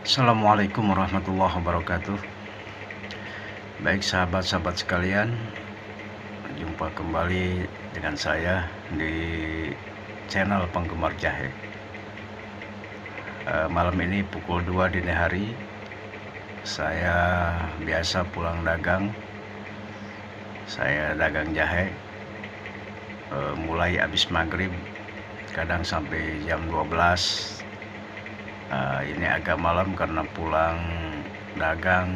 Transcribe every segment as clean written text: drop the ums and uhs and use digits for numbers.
Assalamualaikum warahmatullahi wabarakatuh. Baik sahabat-sahabat sekalian, jumpa kembali dengan saya di channel Penggemar Jahe. Malam ini pukul 2 dini hari, saya biasa pulang dagang. Saya dagang jahe mulai habis maghrib, kadang sampai jam 12. Ini agak malam karena pulang dagang,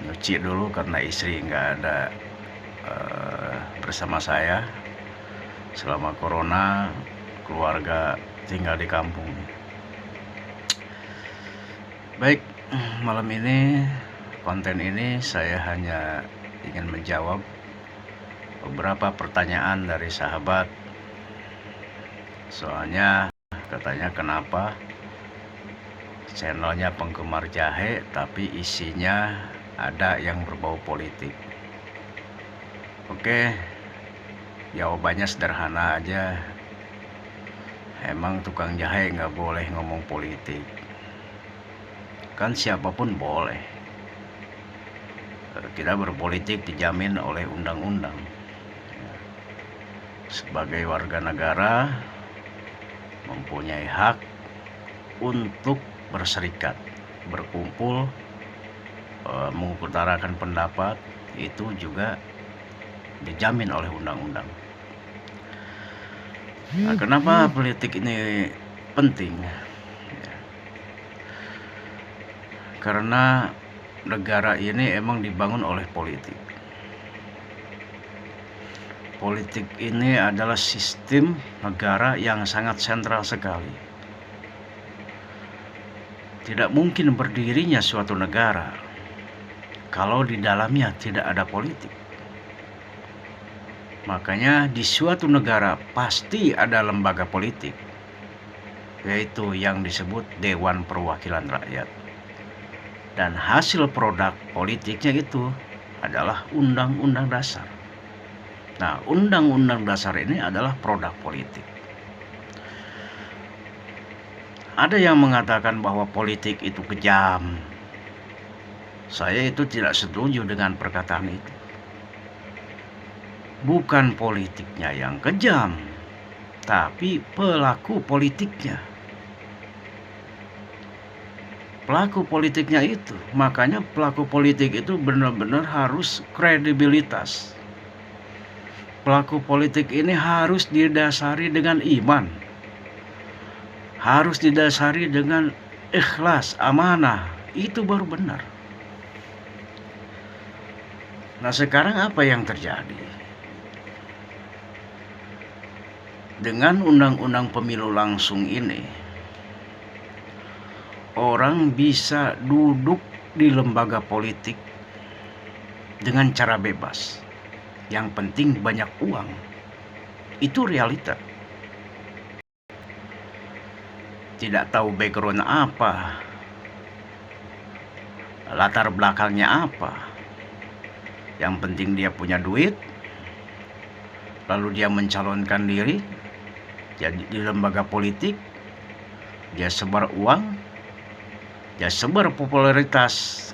nyuci dulu karena istri nggak ada bersama saya selama corona, keluarga tinggal di kampung. Baik, malam ini konten ini saya hanya ingin menjawab beberapa pertanyaan dari sahabat. Soalnya katanya kenapa channelnya Penggemar Jahe tapi isinya ada yang berbau politik. Oke, jawabannya sederhana aja. Emang tukang jahe nggak boleh ngomong politik? Kan siapapun boleh. Kita berpolitik dijamin oleh undang-undang. Sebagai warga negara mempunyai hak untuk berserikat, berkumpul, mengutarakan pendapat, itu juga dijamin oleh undang-undang. Nah, kenapa politik ini penting? Karena negara ini emang dibangun oleh politik. Politik ini adalah sistem negara yang sangat sentral sekali. Tidak mungkin berdirinya suatu negara kalau di dalamnya tidak ada politik. Makanya di suatu negara pasti ada lembaga politik, yaitu yang disebut Dewan Perwakilan Rakyat. Dan hasil produk politiknya itu adalah Undang-Undang Dasar. Nah, Undang-Undang Dasar ini adalah produk politik. Ada yang mengatakan bahwa politik itu kejam. Saya itu tidak setuju dengan perkataan itu. Bukan politiknya yang kejam, tapi pelaku politiknya. Pelaku politiknya itu, makanya pelaku politik itu benar-benar harus kredibilitas. Pelaku politik ini harus didasari dengan iman, harus didasari dengan ikhlas, amanah, itu baru benar. Nah, sekarang apa yang terjadi? Dengan undang-undang pemilu langsung ini, orang bisa duduk di lembaga politik dengan cara bebas. Yang penting banyak uang. Itu realita. Tidak tahu background apa, latar belakangnya apa. Yang penting dia punya duit, lalu dia mencalonkan diri jadi di lembaga politik, dia sebar uang, dia sebar popularitas,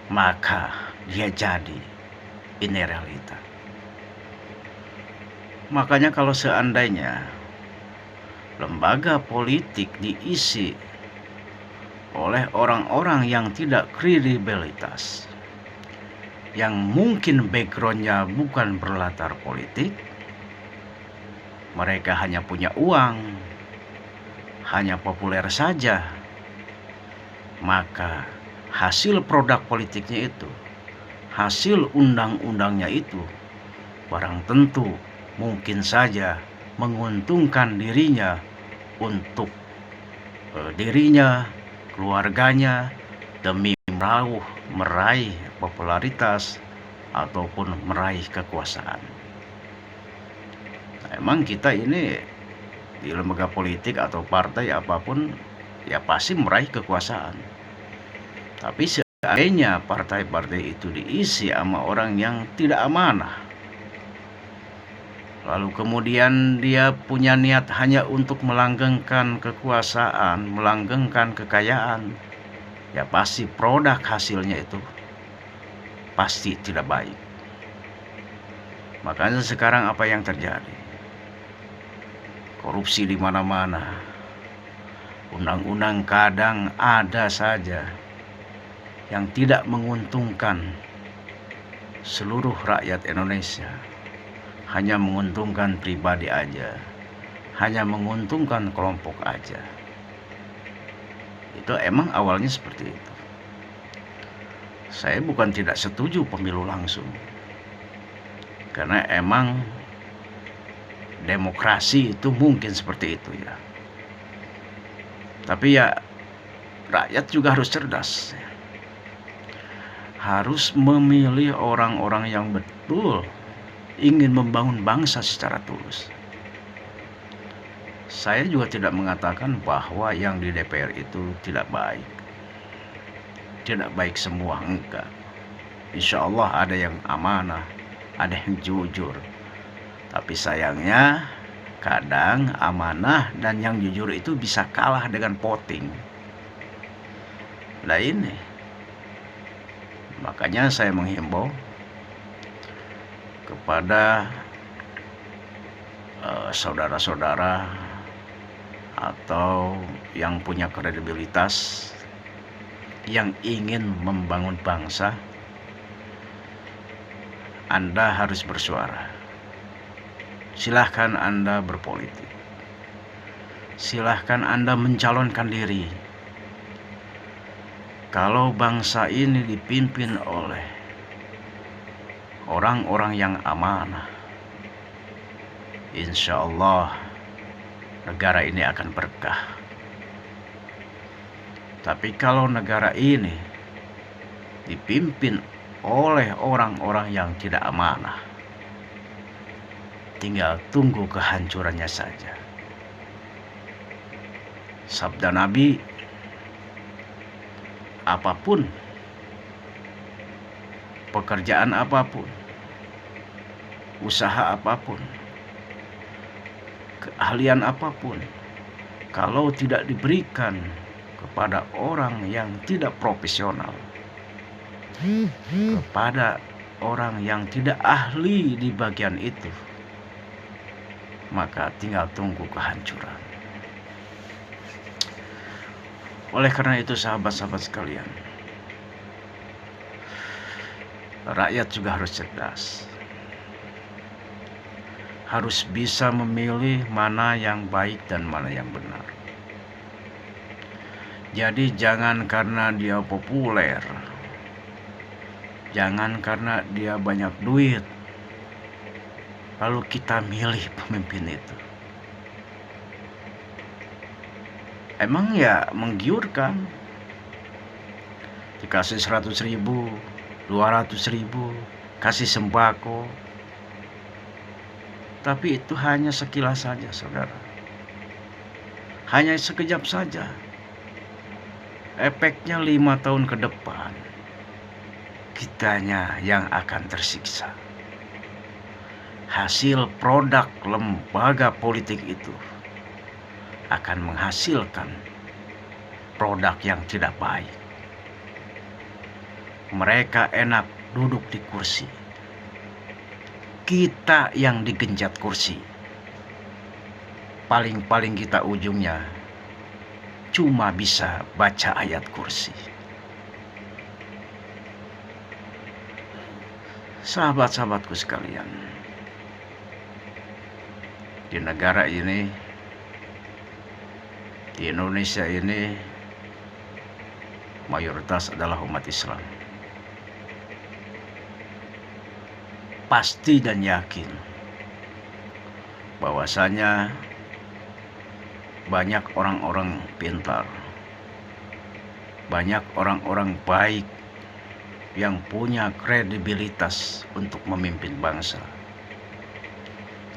maka dia jadi. Ini realita. Makanya kalau seandainya lembaga politik diisi oleh orang-orang yang tidak kredibilitas, yang mungkin backgroundnya bukan berlatar politik, mereka hanya punya uang, hanya populer saja, maka hasil produk politiknya itu, hasil undang-undangnya itu, barang tentu mungkin saja menguntungkan dirinya untuk dirinya, keluarganya, demi meraih popularitas ataupun meraih kekuasaan. Nah, emang kita ini di lembaga politik atau partai apapun ya pasti meraih kekuasaan. Tapi seandainya partai-partai itu diisi sama orang yang tidak amanah, lalu kemudian dia punya niat hanya untuk melanggengkan kekuasaan, melanggengkan kekayaan, ya pasti produk hasilnya itu pasti tidak baik. Makanya sekarang apa yang terjadi? Korupsi di mana-mana. Undang-undang kadang ada saja yang tidak menguntungkan seluruh rakyat Indonesia. Hanya menguntungkan pribadi aja. Hanya menguntungkan kelompok aja. Itu emang awalnya seperti itu. Saya bukan tidak setuju pemilu langsung. Karena emang demokrasi itu mungkin seperti itu ya. Tapi ya rakyat juga harus cerdas. Harus memilih orang-orang yang betul ingin membangun bangsa secara tulus. Saya juga tidak mengatakan bahwa yang di DPR itu tidak baik. Tidak baik semua, enggak. Insya Allah ada yang amanah, ada yang jujur. Tapi sayangnya kadang amanah dan yang jujur itu bisa kalah dengan voting. Nah ini, makanya saya menghimbau kepada saudara-saudara atau yang punya kredibilitas yang ingin membangun bangsa, Anda harus bersuara. Silahkan Anda berpolitik. Silahkan Anda mencalonkan diri. Kalau bangsa ini dipimpin oleh orang-orang yang amanah, insya Allah negara ini akan berkah. Tapi kalau negara ini dipimpin oleh orang-orang yang tidak amanah, tinggal tunggu kehancurannya saja. Sabda Nabi, apapun, pekerjaan apapun, usaha apapun, keahlian apapun, kalau tidak diberikan kepada orang yang tidak profesional, kepada orang yang tidak ahli di bagian itu, maka tinggal tunggu kehancuran. Oleh karena itu sahabat-sahabat sekalian, rakyat juga harus cerdas. Harus bisa memilih mana yang baik dan mana yang benar. Jadi jangan karena dia populer, jangan karena dia banyak duit, lalu kita milih pemimpin itu. Emang ya menggiurkan, dikasih 100.000, 200.000, kasih sembako. Tapi itu hanya sekilas saja, saudara. Hanya sekejap saja. Efeknya 5 tahun ke depan, kitanya yang akan tersiksa. Hasil produk lembaga politik itu akan menghasilkan produk yang tidak baik. Mereka enak duduk di kursi, kita yang digenjat kursi. Paling-paling kita ujungnya cuma bisa baca ayat kursi. Sahabat-sahabatku sekalian, di negara ini, di Indonesia ini, mayoritas adalah umat Islam. Pasti dan yakin bahwasanya banyak orang-orang pintar, banyak orang-orang baik yang punya kredibilitas untuk memimpin bangsa,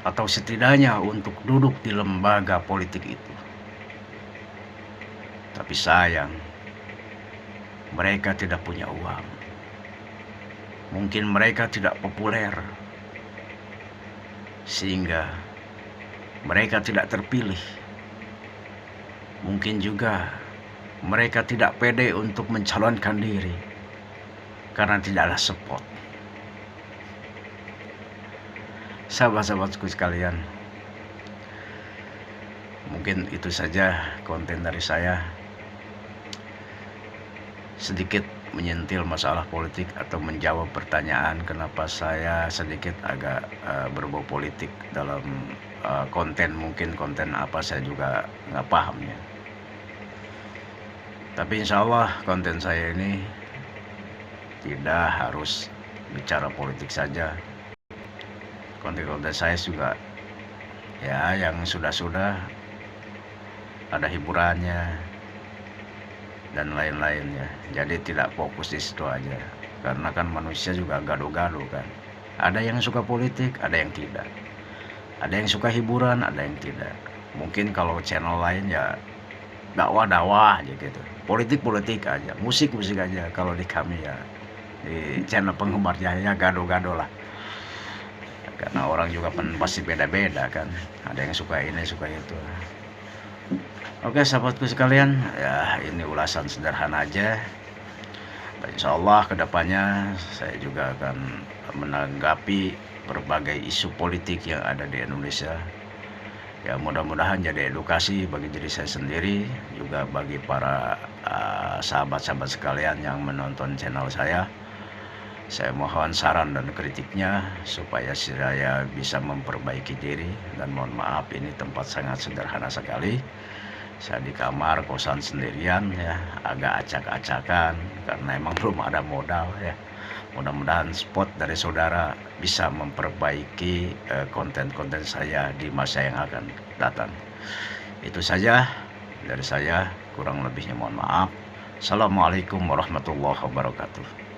atau setidaknya untuk duduk di lembaga politik itu. Tapi sayang, mereka tidak punya uang. Mungkin mereka tidak populer. sehingga mereka tidak terpilih. Mungkin juga mereka tidak pede untuk mencalonkan diri karena tidak ada support. Sahabat-sahabatku sekalian, mungkin itu saja konten dari saya. Sedikit menyentil masalah politik atau menjawab pertanyaan kenapa saya sedikit agak berbau politik dalam konten. Mungkin konten apa saya juga nggak paham ya. Tapi insya Allah konten saya ini tidak harus bicara politik saja. Konten-konten saya juga ya yang sudah-sudah ada hiburannya dan lain-lainnya. Jadi tidak fokus di situ aja. Karena kan manusia juga gaduh-gaduh kan. Ada yang suka politik, ada yang tidak. Ada yang suka hiburan, ada yang tidak. Mungkin kalau channel lain ya dakwah-dakwah aja gitu. Politik-politik aja, musik-musik aja. Kalau di kami ya di channel penggemarnya ya gaduh-gaduh lah. Karena orang juga pasti beda-beda kan. Ada yang suka ini, suka itu. Oke sahabatku sekalian, ya ini ulasan sederhana aja. Insya Allah kedepannya saya juga akan menanggapi berbagai isu politik yang ada di Indonesia. Ya mudah-mudahan jadi edukasi bagi diri saya sendiri, juga bagi para sahabat-sahabat sekalian yang menonton channel saya. Saya mohon saran dan kritiknya supaya saya bisa memperbaiki diri. Dan mohon maaf ini tempat sangat sederhana sekali. Saya di kamar kosan sendirian ya, agak acak-acakan karena emang belum ada modal ya. Mudah-mudahan spot dari saudara bisa memperbaiki konten-konten saya di masa yang akan datang. Itu saja dari saya, kurang lebihnya mohon maaf. Assalamualaikum warahmatullahi wabarakatuh.